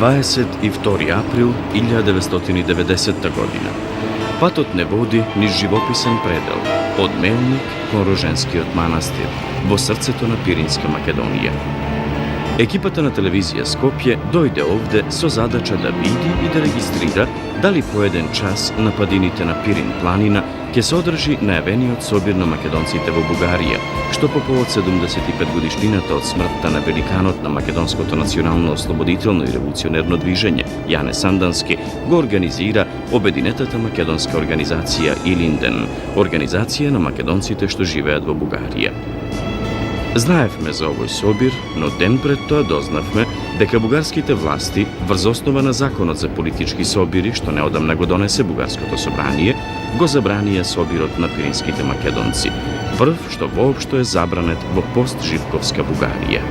22. април 1990 година. Патот не води низ живописен предел, од Мелник кон Роженскиот манастир, во срцето на Пиринска Македонија. Екипата на телевизија Скопје дојде овде со задача да види и да регистрира дали по еден час на падините на Пирин планина ќе се одржи најавениот собир на македонците во Бугарија, што по повод 75 годишнината од смртта на великанот на македонското национално ослободително и револуционерно движење Јане Сандански го организира Обединетата македонска организација Илинден, организација на македонците што живеат во Бугарија. Знаевме за овој собир, но ден пред тоа дознавме дека бугарските власти, врз основа на законот за политички собири, што неодамна го донесе Бугарското собрание, го забранија собирот на пиринските македонци, прв што воопшто е забранет во постживковска Бугарија.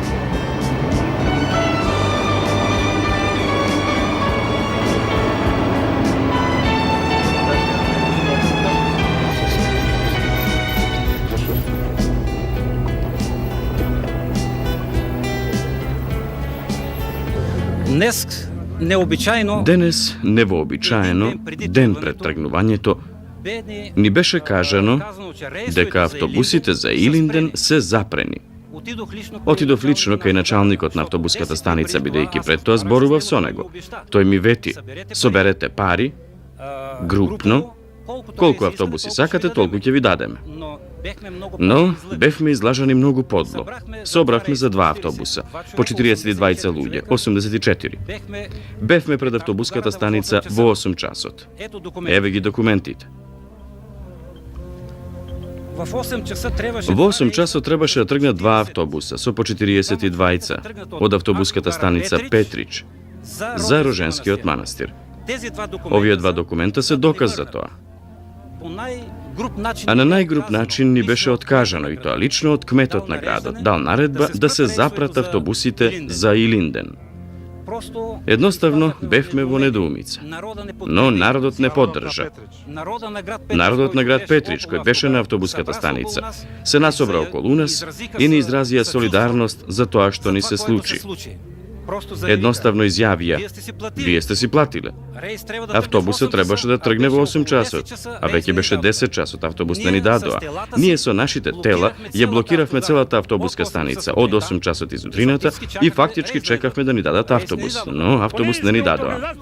Денес, невообичаено, ден пред тргнувањето, ни беше кажано дека автобусите за Илинден се запрени. Отидов лично кај началникот на автобуската станица, бидејќи пред тоа зборував со него. Тој ми вети: соберете пари, групно, колку автобуси сакате, толку ќе ви дадеме. Но бевме излажани многу подло. Собравме за 2 автобуса, по 42 луѓе, 84. Бевме пред автобуската станица во 8 часот. Еве ги документите. Во 8 часот требаше да тргнат 2 автобуса со по 42 од автобуската станица Петрич за Роженскиот манастир. Овие 2 документа се доказ за тоа. А на најгруп начин ни беше откажано, и тоа лично од кметот на градот, дал наредба да се запрат автобусите за Илинден. Едноставно бевме во недоумица. Но народот не поддржа. Народот на град Петрич, кој беше на автобуската станица, се насобра околу нас и ни изразија солидарност за тоа што ни се случи. Едноставно изјавија: вие сте си платиле. Автобусот требаше да тргне во 8 часот, а веќе беше 10 часот, автобус не ни дадоа. Ние со нашите тела ја блокиравме целата автобуска станица од 8 часот изутрината и фактички чекавме да ни дадат автобус, но автобус не ни дадоа.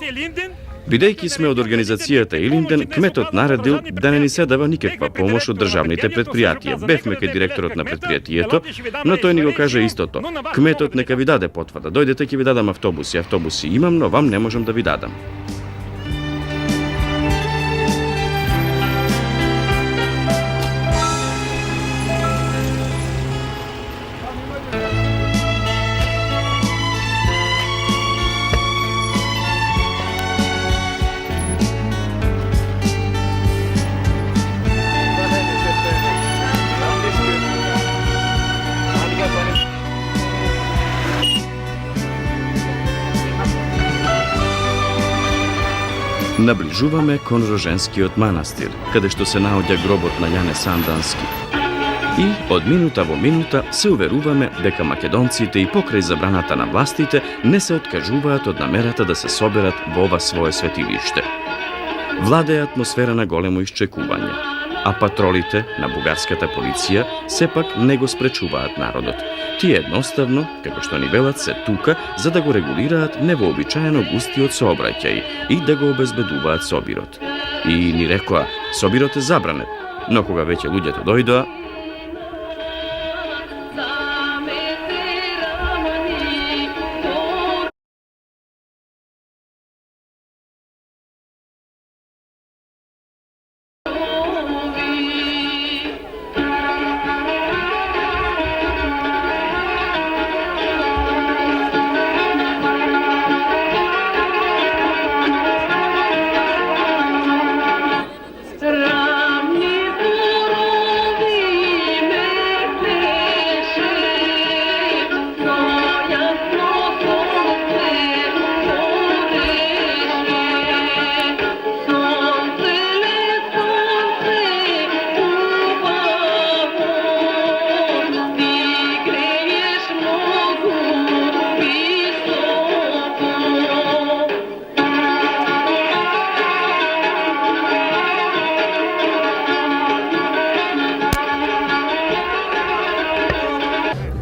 Бидејќи сме од организацијата Илинден, кметот наредил да не ни се дава никаква помош од државните предпријатија. Бевме кај директорот на предпријатието, но тој ни го каже истото: кметот нека ви даде потврда, дојдете ќе ви дадам автобуси. Автобуси имам, но вам не можам да ви дадам. Наближуваме кон Роженскиот манастир, каде што се наоѓа гробот на Јане Сандански. И од минута во минута се уверуваме дека македонците и покрај забраната на властите не се откажуваат од намерата да се соберат во ова свое светилиште. Владее атмосфера на големо исчекување, а патролите на бугарската полиција сепак не го спречуваат народот. Тие едноставно, како што ни велат, се тука за да го регулираат невообичаено густиот сообраќај и да го обезбедуваат собирот. И ни рекоа: собирот е забранет, но кога веќе луѓето дојдоа,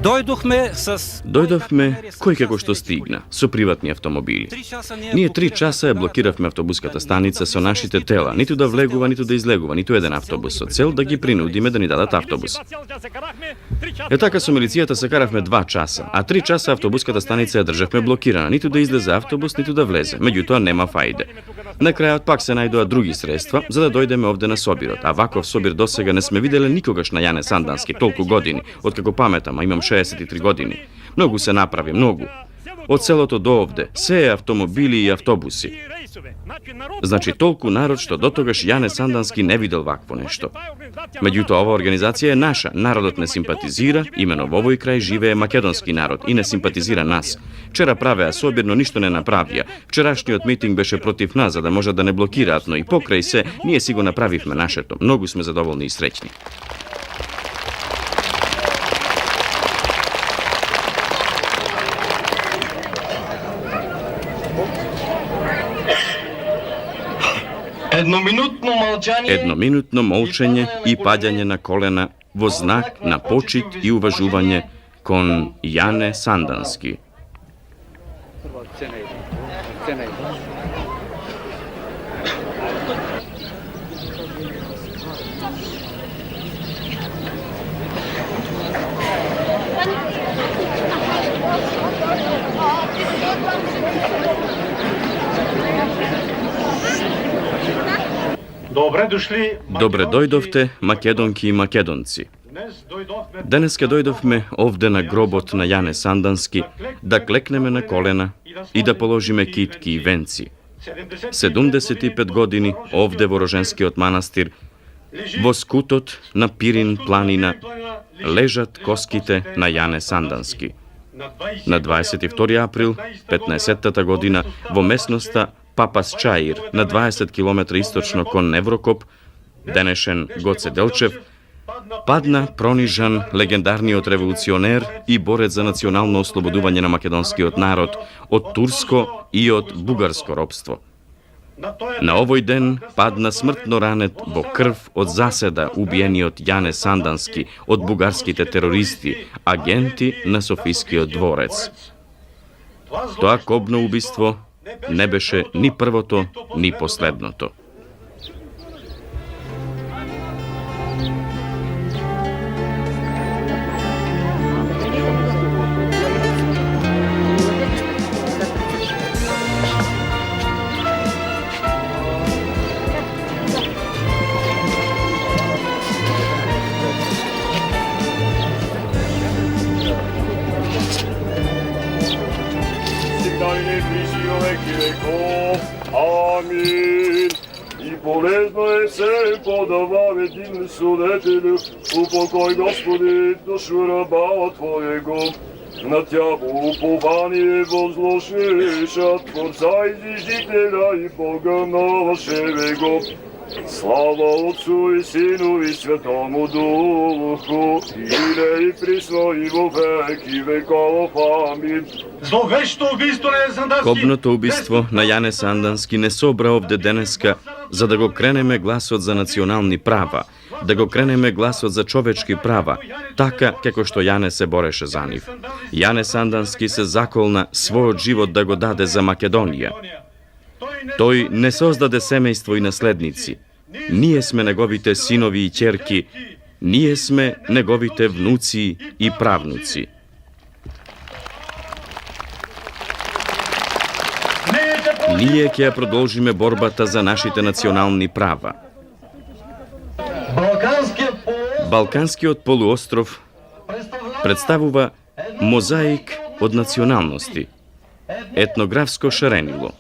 Дојдовме кој како што стигна, со приватни автомобили. Ние 3 часа ја блокиравме автобуската станица со нашите тела, ниту да влегува, ниту да излегува, ниту еден автобус, со цел да ги принудиме да ни дадат автобус. Така со милицијата се каравме 2 часа, а 3 часа автобуската станица ја државме блокирана, ниту да излезе автобус, ниту да влезе. Меѓутоа нема фајде. На крајот пак се најдоа други средства за да дојдеме овде на собирот, а ваков собир досега не сме виделе никогаш на Јане Сандански толку години, откако паметам, а имам 63 години. Многу се направи, многу. Од селото до овде, се е автомобили и автобуси. Значи толку народ што дотогаш Јане Сандански не видел вакво нешто. Меѓутоа ова организација е наша, народот не симпатизира, имено во овој крај живее македонски народ и не симпатизира нас. Вчера правеа собир, но ништо не направија. Вчерашниот митинг беше против нас, за да можат да не блокираат, но и покрај се, ние си го направивме нашето. Многу сме задоволни и среќни. Едноминутно молчење и паѓање на колена во знак на почит и уважување кон Јане Сандански. Добре дојдовте, македонки и македонци. Денеска дојдовме овде на гробот на Јане Сандански да клекнеме на колена и да положиме китки и венци. 75 години овде во Роженскиот манастир, во скутот на Пирин планина, лежат коските на Јане Сандански. На 22 април 15-та година во местноста Папас Чаир, на 20 км источно кон Неврокоп, денешен Гоце Делчев, падна пронижан легендарниот револуционер и борец за национално ослободување на македонскиот народ од турско и од бугарско робство. На овој ден падна смртно ранет во крв од заседа убиениот Јане Сандански од бугарските терористи, агенти на Софискиот дворец. Тоа кобно убиство не беше ни првото, ни последното. Амин. И полезно е се подаваме един судетелю, упокой Господи душу раба Твоего. На Тябо упование возложиша, Творца и Зижителя и Бога нашего. Слава Отцу и Сину и Святому Духу, и присно и во веки веков. Амин. Кобното убиство на Јане Сандански не собра овде денеска за да го кренеме гласот за национални права, да го кренеме гласот за човечки права, така како што Јане се бореше за нив. Јане Сандански се заколна својот живот да го даде за Македонија. Тој не создаде семејство и наследници. Ние сме неговите синови и ќерки, ние сме неговите внуци и правнуци. Ние ќе ја продолжиме борбата за нашите национални права. Балканскиот полуостров представува мозаик од националности, етнографско шаренило.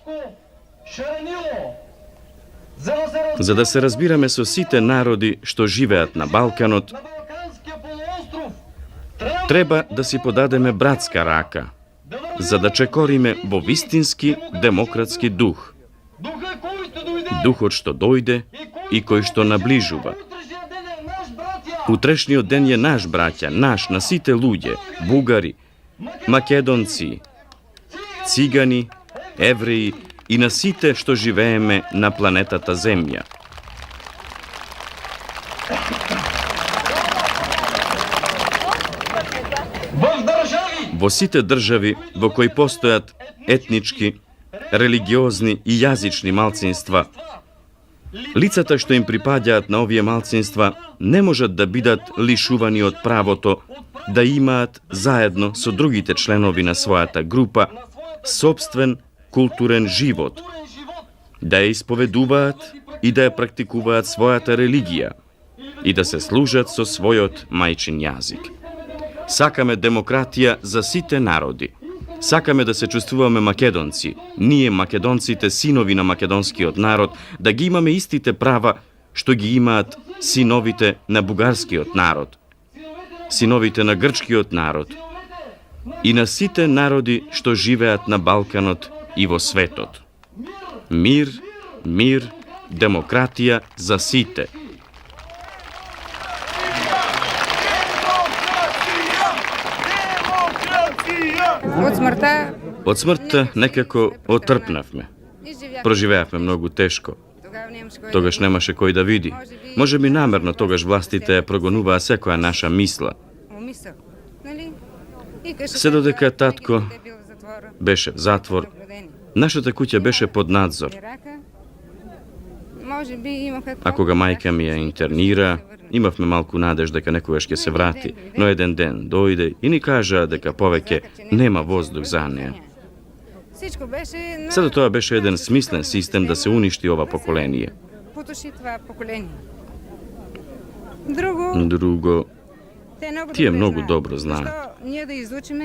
За да се разбираме со сите народи што живеат на Балканот, треба да си подадеме братска рака, за да чекориме во вистински демократски дух. Духот што дојде и кој што наближува. Утрешниот ден е наш, браќа, наш, на сите луѓе, бугари, македонци, цигани, евреи и на сите што живееме на планетата Земја. Во сите држави во кои постојат етнички, религиозни и јазични малцинства, лицата што им припаѓаат на овие малцинства не можат да бидат лишувани од правото да имаат заедно со другите членови на својата група собствен културен живот, да ја исповедуваат и да ја практикуваат својата религија и да се служат со својот мајчин јазик. Сакаме демократија за сите народи. Сакаме да се чувствуваме македонци, ние македонците, синови на македонскиот народ, да ги имаме истите права што ги имаат синовите на бугарскиот народ, синовите на грчкиот народ и на сите народи што живеат на Балканот и во светот. Мир, мир, демократија за сите. Од смртта некако отрпнавме. Проживеавме многу тешко. Тогаш немаше кој да види. Може би намерно тогаш властите ја прогонуваа секоја наша мисла. Се додека татко беше в затвор, нашата куќа беше под надзор. А кога мајка ми ја интернира, имавме малку надеж дека некогаш ќе се врати, но еден ден дојде и ни кажа дека повеќе нема воздух за неа. Сето тоа беше еден смислен систем да се уништи ова поколение. Друго, тие многу добро знаат.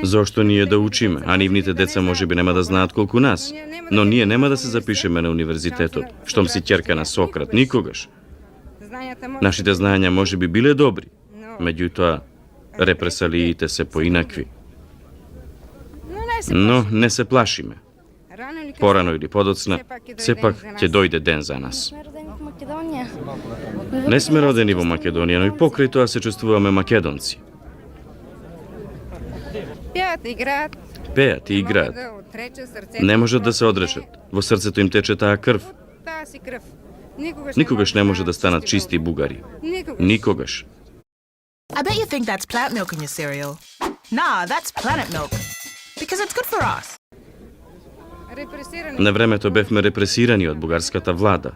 Зошто ние да учиме, а нивните деца може би нема да знаат колку нас, но ние нема да се запишеме на универзитетот, штом си ќерка на Сократ, никогаш. Нашите знања може би биле добри, меѓутоа репресалиите се поинакви. Но не се плашиме. Порано или подоцна, сепак ќе дојде ден за нас. Не сме родени во Македонија, но и покрај тоа се чувствуваме македонци. Пеат и играат. Не можат да се одречат. Во срцето им тече таа крв. Никогаш не може да станат чисти бугари. Никогаш. I bet you think that's plant milk in your cereal. Nah, that's planet milk. Because it's good for us. На времето бевме репресирани од бугарската влада.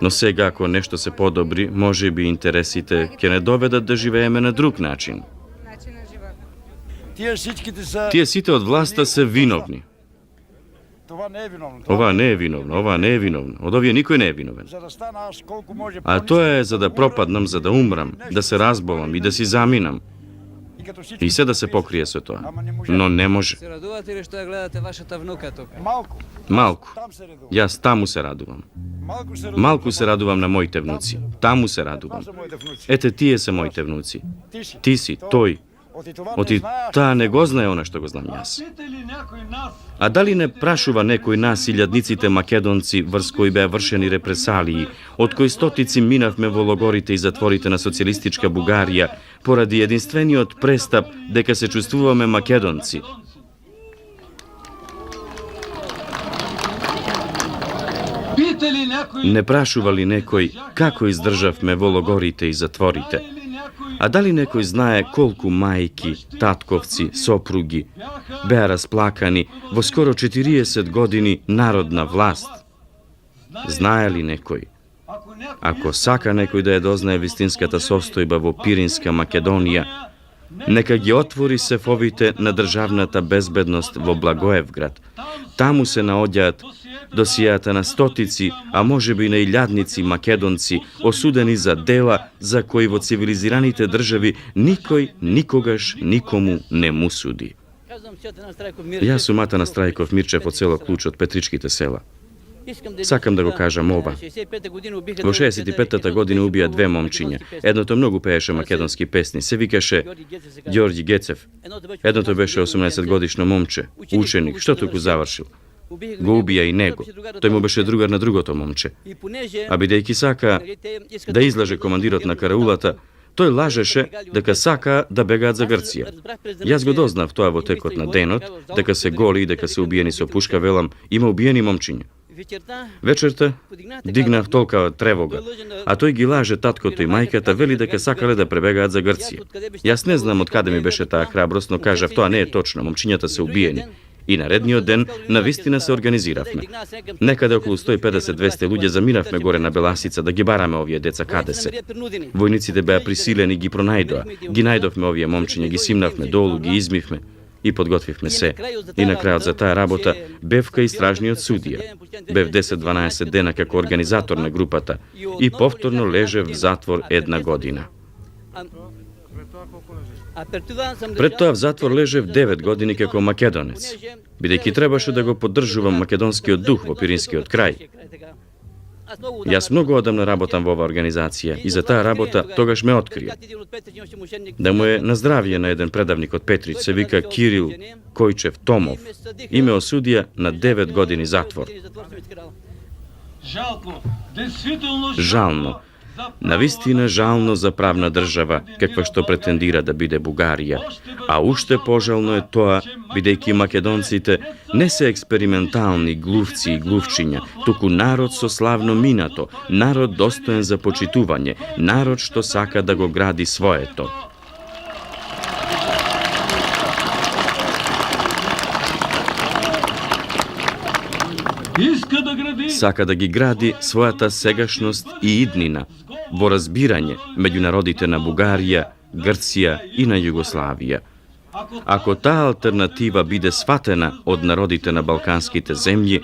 Но сега, ако нешто се подобри, може би интересите ќе не доведат да живееме на друг начин. Тие сите од власта се виновни. Ова не е виновно, ова не е виновно. Од овие никој не е виновен. А тоа е за да пропаднам, за да умрам, да се разболам и да си заминам. И се да се покрие со тоа. Но не може. Се радувате ли што ја гледате вашата внука тука? Малку. Јас таму се радувам. Малку се радувам на моите внуци. Таму се радувам. Ете, тие се моите внуци. Ти си, тој. Оти таа не го знае она што го знам јас. А дали не прашува некој нас, илјадниците македонци, врз кои беа вршени репресалии, од кои стотици минавме во логорите и затворите на социјалистичка Бугарија, поради единствениот престап дека се чувствуваме македонци? Не прашува ли некој како издржавме во логорите и затворите? А дали некој знае колку мајки, татковци, сопруги беа расплакани во скоро 40 години народна власт? Знае ли некој? Ако сака некој да ја дознае вистинската состојба во Пиринска Македонија, нека ги отвори сефовите на државната безбедност во Благоевград. Таму се наоѓаат досијата на стотици, а можеби на илјадници македонци, осудени за дела за кои во цивилизираните држави никој никогаш никому не му суди. Јас сум Атанас Трајков Мирчев од село Клуч од Петричките села. Сакам да го кажам ова. Во 65-та година убија две момчиња. Едното многу пееше македонски песни, се викаше Ѓорѓи Гецев. Едното беше 18 годишно момче, ученик, што туку завршил. Го убија и него. Тој му беше другар на другото момче. А бидејќи сака да излаже командирот на караулата, тој лажеше дека сака да бегаат за Грција. Јас го дознав тоа во текот на денот, дека се голи и дека се убиени со пушка, велам, има убиени момчиња. Вечерта дигнав толкава тревога, а тој ги лаже таткото и мајката, вели дека сакале да пребегаат за Грција. Јас не знам од каде ми беше таа храброст, но кажав тоа не е точно, момчињата се убиени. И наредниот ден навистина се организиравме. Некаде околу 150-200 луѓе заминавме горе на Беласица да ги бараме овие деца каде се. Војниците беа присилени, ги пронајдоа. Ги најдовме овие момчиња, ги симнавме долу, ги измивме и подготвивме се. И на крајот за таа работа бевка и стражниот судија. Бев 10-12 дена како организатор на групата и повторно лежев в затвор 1 година. Пред тоа в затвор лежев 9 години како македонец, бидејќи требаше да го поддржувам македонскиот дух во Пиринскиот крај. Јас многу одамна работам во оваа организација и за таа работа тогаш ме открија. Да му е на здравје на еден предавник од Петрич, се вика Кирил Којчев Томов, и ме осудија на 9 години затвор. Жално. Навистина жално за правна држава, каква што претендира да биде Бугарија, а уште пожално е тоа, бидејќи македонците не се експериментални глувци и глувчиња, туку народ со славно минато, народ достоен за почитување, народ што сака да го гради своето. Сака да ги гради својата сегашност и иднина, во разбирање меѓу народите на Бугарија, Грција и на Југославија. Ако таа алтернатива биде сватена од народите на балканските земји,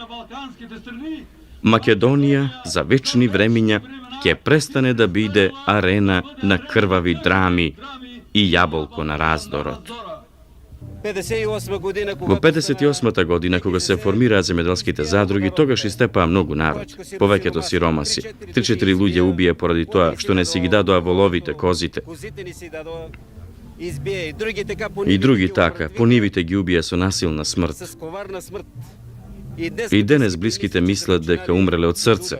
Македонија за вечни времиња ќе престане да биде арена на крвави драми и јаболко на раздорот. Во 58-та година, кога се формираат земјоделските задруги, тогаш истепаа многу народ, повеќето сиромаси. 3-4 луѓе убие поради тоа што не си ги дадоа воловите, козите. И други така, по нивите ги убија со насилна смрт. И денес блиските мислат дека умреле од срце.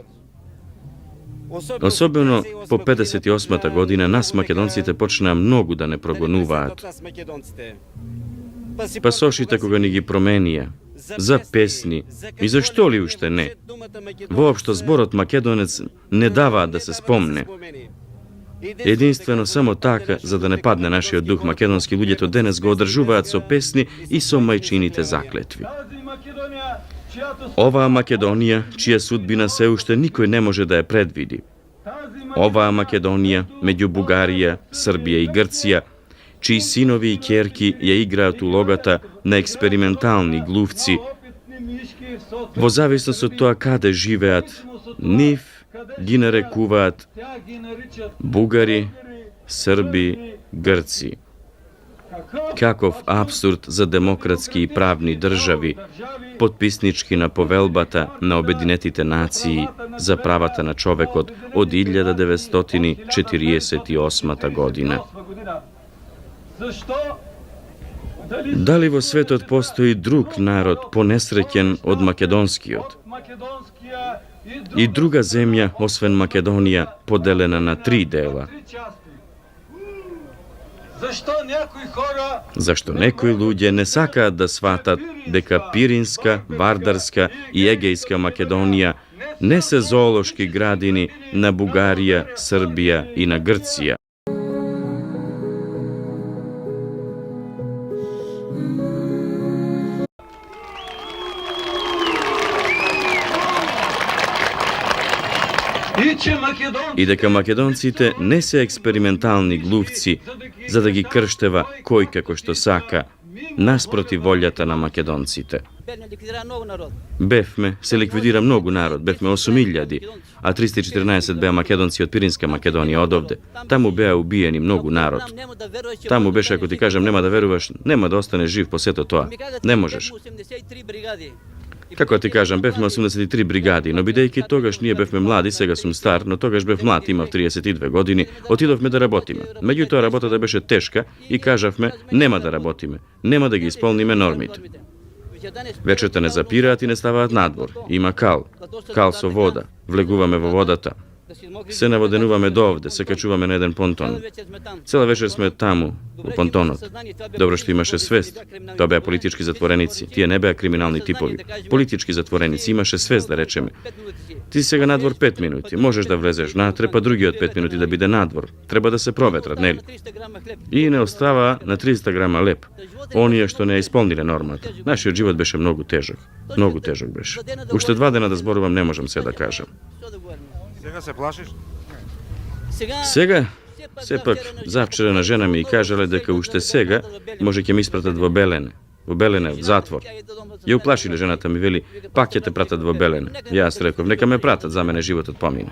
Особено по 58-та година нас македонците почнаа многу да не прогонуваат. Пасошите кога ни ги променија, за песни и за што ли уште не. Воопшто зборот македонец не даваа да се спомне. Единствено само така, за да не падне нашиот дух, македонски луѓето денес го одржуваат со песни и со мајчините заклетви. Оваа Македонија, чија судбина се уште никој не може да ја предвиди. Оваа Македонија, меѓу Бугарија, Србија и Грција, чии синови и ќерки ја играат улогата на експериментални глувци, во зависност од тоа каде живеат, нив ги нарекуваат бугари, срби, грци. Каков абсурд за демократски и правни држави, потписнички на повелбата на Обединетите нации за правата на човекот од 1948 година. Дали во светот постои друг народ понесреќен од македонскиот? И друга земја, освен Македонија, поделена на 3 дела? Зашто некои луѓе не сакаат да сватат дека Пиринска, Вардарска и Егејска Македонија не се зоолошки градини на Бугарија, Србија и на Грција? И дека македонците не се експериментални глувци за да ги крштева кој како што сака, наспроти волјата на македонците. Бевме, се ликвидира многу народ, бевме 8.000, а 314 беа македонци од Пиринска Македонија одовде. Таму беа убиени многу народ. Таму беше, ако ти кажам, нема да веруваш, нема да остане жив по сето тоа. Не можеш. Како ти кажам, бевме 83 бригади, но бидејќи тогаш ние бевме млади, сега сум стар, но тогаш бев млад, имав 32 години, отидовме да работиме. Меѓутоа работата беше тешка и кажавме, нема да работиме, нема да ги исполниме нормите. Вечерта не запираат и не ставаат надвор. Има кал со вода. Влегуваме во водата. се наводенуваме до овде, се качуваме на еден понтон. Цела вечер сме таму, у понтонот. Добро што имаше свест. Тоа беа политички затвореници. Тие не беа криминални типови. Политички затвореници. Имаше свест, да речеме. Ти сега надвор 5 минути. Можеш да влезеш натре, па другиот 5 минути да биде надвор. Треба да се проветрат, нели? И не остава на 300 грама леп. Оние што не исполниле нормата. Нашиот живот беше многу тежок. Многу тежок беше. Уште 2 дена да зборувам не можам се да кажам. Сега се плашиш? Сега, сепак, завчера на жена ми кажале дека уште сега може ќе ми испратат во Белене. Во Белене, в затвор. Ја уплашиле жената ми, вели, пак ќе те пратат во Белене. Јас реков, нека ме пратат, за мене животот помина.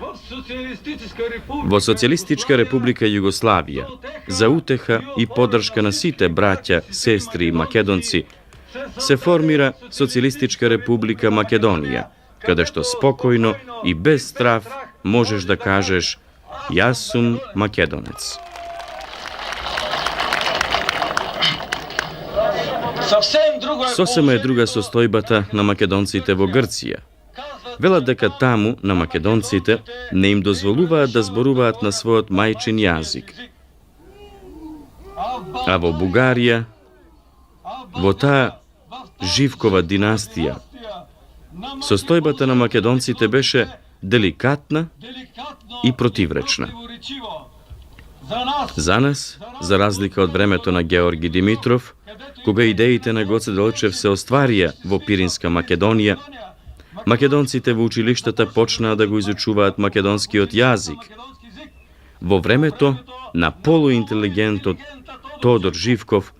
Во Социјалистичка република Југославија, за утеха и поддршка на сите браќа, сестри и македонци, се формира Социјалистичка република Македонија, каде што спокојно и без страв можеш да кажеш јас сум македонец. Сосема е друга состојбата на македонците во Грција. Велат дека таму, на македонците, не им дозволуваат да зборуваат на својот мајчин јазик. А во Бугарија, во таа Живкова династија, состојбата на македонците беше деликатна и противречна. За нас, за разлика од времето на Георги Димитров, кога идеите на Гоце Делчев се остварија во Пиринска Македонија, македонците во училиштата почнаа да го изучуваат македонскиот јазик. Во времето на полуинтелигентот Тодор Живков,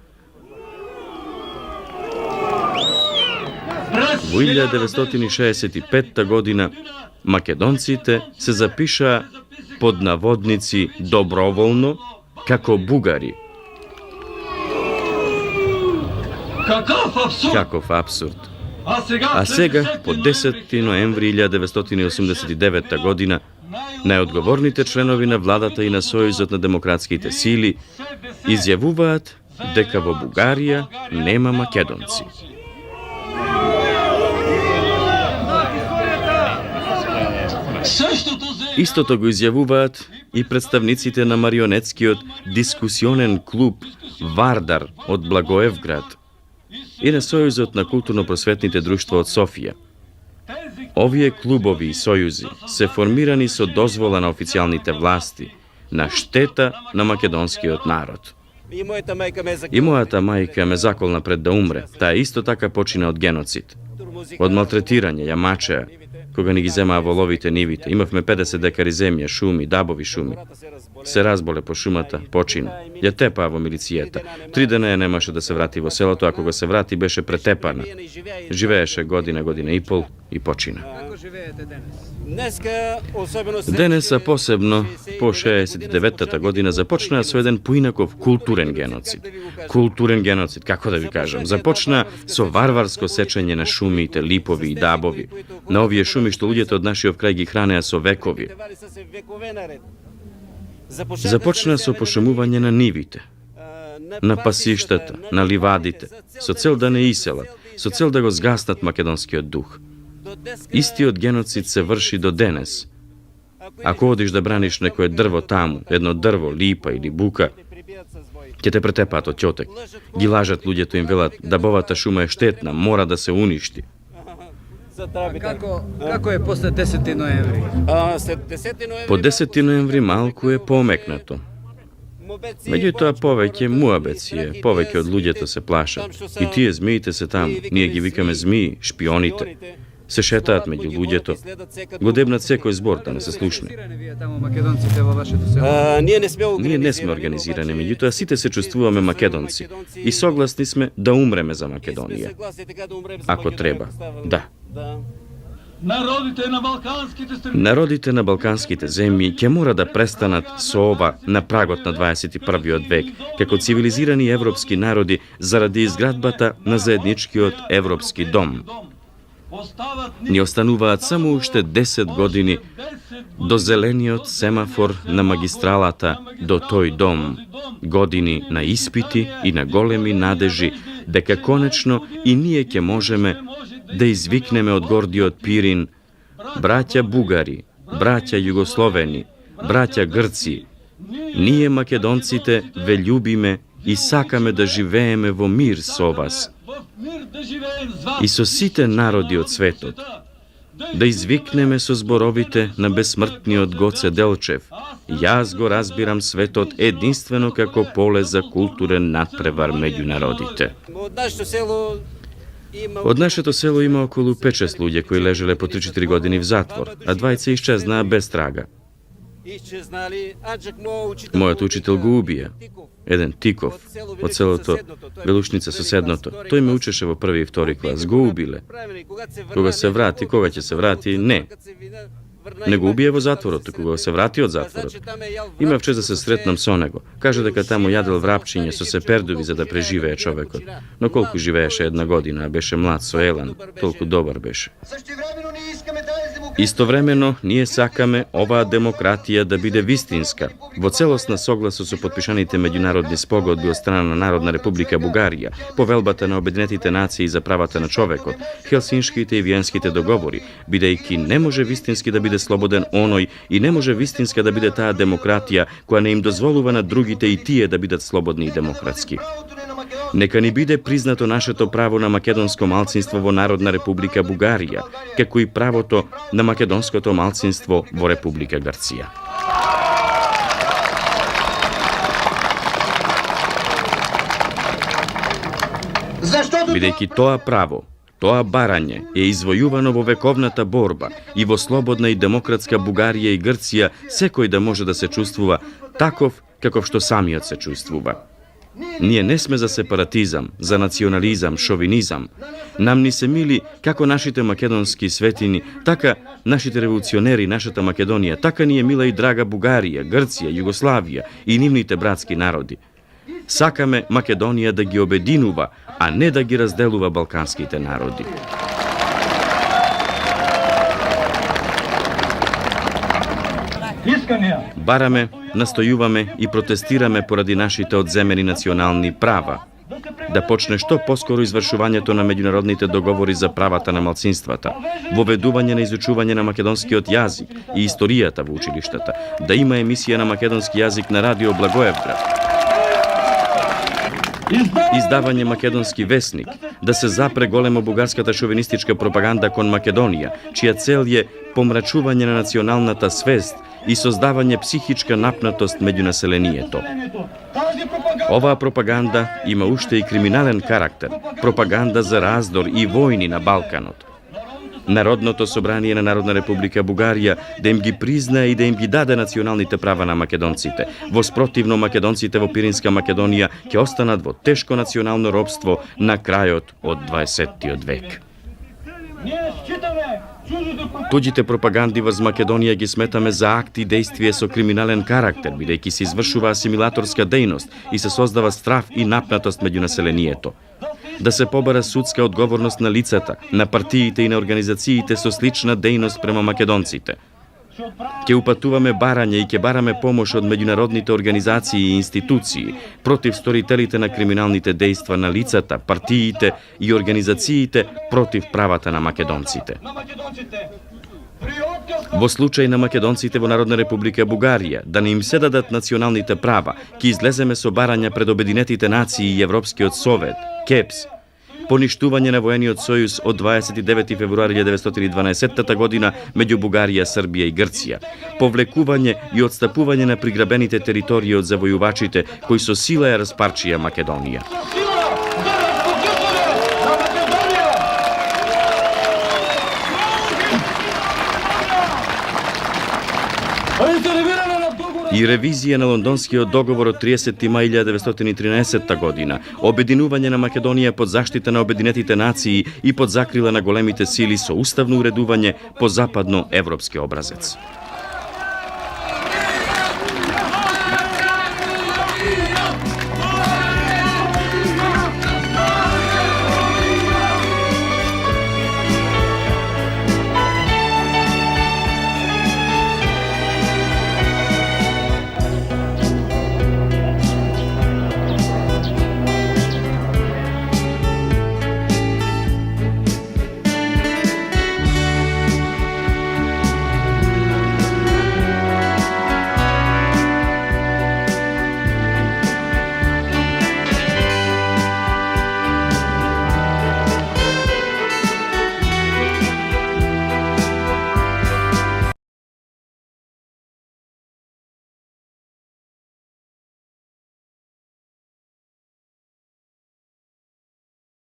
во 1965 година македонците се запишаа под наводници доброволно како бугари. Каков абсурд! А сега, по 10 ноември 1989 година, најодговорните членови на владата и на Сојузот на демократските сили изјавуваат дека во Бугарија нема македонци. Истото го изјавуваат и представниците на марионетскиот дискусионен клуб Вардар од Благоевград и на Сојузот на културно-просветните друштва од Софија. Овие клубови и сојузи се формирани со дозвола на официјалните власти, на штета на македонскиот народ. И мојата мајка ме заколна пред да умре. Таа исто така почина од геноцид. Од малтретирање, ја мачеа, кога ни ги земаа воловите нивите. Имавме 50 декари земја, шуми, дабови шуми. Се разболе по шумата, почина. Ја тепаа во милицијата. 3 дена ја немаше да се врати во селото, а кога се врати беше претепана. Живееше година, година и пол и почина. Денес, а посебно по 69-та година, започнаа со еден поинаков културен геноцид. Културен геноцид, како да ви кажам, започна со варварско сечење на шумите, липови и дабови. На овие шуми што луѓето од нашиот крај ги хранеа со векови. Започна со пошумување на нивите, на пасиштата, на ливадите, со цел да не иселат, со цел да го згаснат македонскиот дух. Истиот геноцид се врши до денес. Ако одиш да браниш некое дрво таму, едно дрво, липа или бука, ќе те претепаат од ќотек. Ги лажат луѓето, им велат дабовата шума е штетна, мора да се уништи. Како е после 10 ноември? По 10 ноември малку е помекнато. Меѓутоа повеќе муабеци е, повеќе од луѓето се плашат. И тие змиите се таму, ние ги викаме змии, шпионите. Се шетаат меѓу луѓето, го дебнат секој збор да не се слушне. Ние не сме организирани, меѓутоа сите се чувствуваме македонци и согласни сме да умреме за Македонија. Ако треба, да. Народите на балканските земји ќе мора да престанат со ова на прагот на 21. век, како цивилизирани европски народи заради изградбата на заедничкиот европски дом. Ни остануваат само уште 10 години до зелениот семафор на магистралата до тој дом, години на испити и на големи надежи дека конечно и ние ќе можеме да извикнеме од гордиот Пирин: браќа бугари, braća Jugosloveni, braća Grci, ние македонците ве љубиме и сакаме да живееме во мир со вас и со сите народи од светот, да извикнеме со зборовите на безсмртниот Гоце Делчев: јас го разбирам светот единствено како поле за културен надпревар меѓу народите. Од нашето село има околу 5-6 луѓе кои лежеле по 3-4 години в затвор, а двајца исчезнаа без трага. Мојот учител го убија, еден Тиков, од селото Белушница соседното. Тој ме учеше во први и втори клас. Го убиле. Кога се врати, кога ќе се врати, не. Не го убие во затворот, кога се врати од затворот. Имав чест да се сретнам со него. Кажа дека таму јадел врапчиње со сепердови за да преживее човекот. Но колку живееше една година, беше млад со елан, толку добар беше. Истовремено, ние сакаме оваа демократија да биде вистинска, во целосна согласност со подпишаните меѓународни спогодби од страна на Народна република Бугарија, повелбата на Обединетите нации за правата на човекот, Хелсиншките и Виенските договори, бидејќи не може вистински да биде слободен оној и не може вистинска да биде таа демократија која не им дозволува на другите и тие да бидат слободни и демократски. Нека ни биде признато нашето право на македонско малцинство во Народна република Бугарија, како и правото на македонското малцинство во Република Грција. Бидејќи тоа право, тоа барање е извојувано во вековната борба и во слободна и демократска Бугарија и Грција, секој да може да се чувствува таков каков што самиот се чувствува. Ние не сме за сепаратизам, за национализам, шовинизам. Нам ни се мили како нашите македонски светини, така нашите револуционери, нашата Македонија, така ни е мила и драга Бугарија, Грција, Југославија и нивните братски народи. Сакаме Македонија да ги обединува, а не да ги разделува балканските народи. Бараме, настојуваме и протестираме поради нашите одземени национални права, да почне што поскоро извршувањето на меѓународните договори за правата на малцинствата, воведување на изучување на македонскиот јазик и историјата во училиштата, да има емисија на македонски јазик на радио Благоевград, издавање македонски весник, да се запре големо бугарската шовинистичка пропаганда кон Македонија, чија цел е помрачување на националната свест и создавање психичка напнатост меѓу населението. Оваа пропаганда има уште и криминален карактер, пропаганда за раздор и војни на Балканот. Народното собрание на Народна република Бугарија да им ги признае и да им ги даде националните права на македонците. Во спротивно, македонците во Пиринска Македонија ќе останат во тешко национално робство на крајот од 20-тиот век. Туѓите пропаганди врз Македонија ги сметаме за акти и действие со криминален карактер, бидејќи се извршува асимилаторска дејност и се создава страф и напнатост меѓу населението. Да се побара судска одговорност на лицата, на партиите и на организациите со слична дејност према македонците. Ќе упатуваме барање и ќе бараме помош од меѓународните организации и институции против сторителите на криминалните дејства на лицата, партиите и организациите против правата на македонците. Во случај на македонците во Народна република Бугарија да не им се дадат националните права, ќе излеземе со барања пред Обединетите нации и Европскиот совет, КЕПС, поништување на воениот сојуз од 29 февруари 1912 година меѓу Бугарија, Србија и Грција, повлекување и отстапување на приграбените територии од завојувачите кои со сила ја распарчија Македонија. И ревизија на Лондонскиот договор од 30. мај 1913 година, обединување на Македонија под заштита на Обединетите нации и под закрила на големите сили со уставно уредување по западно-европски образец.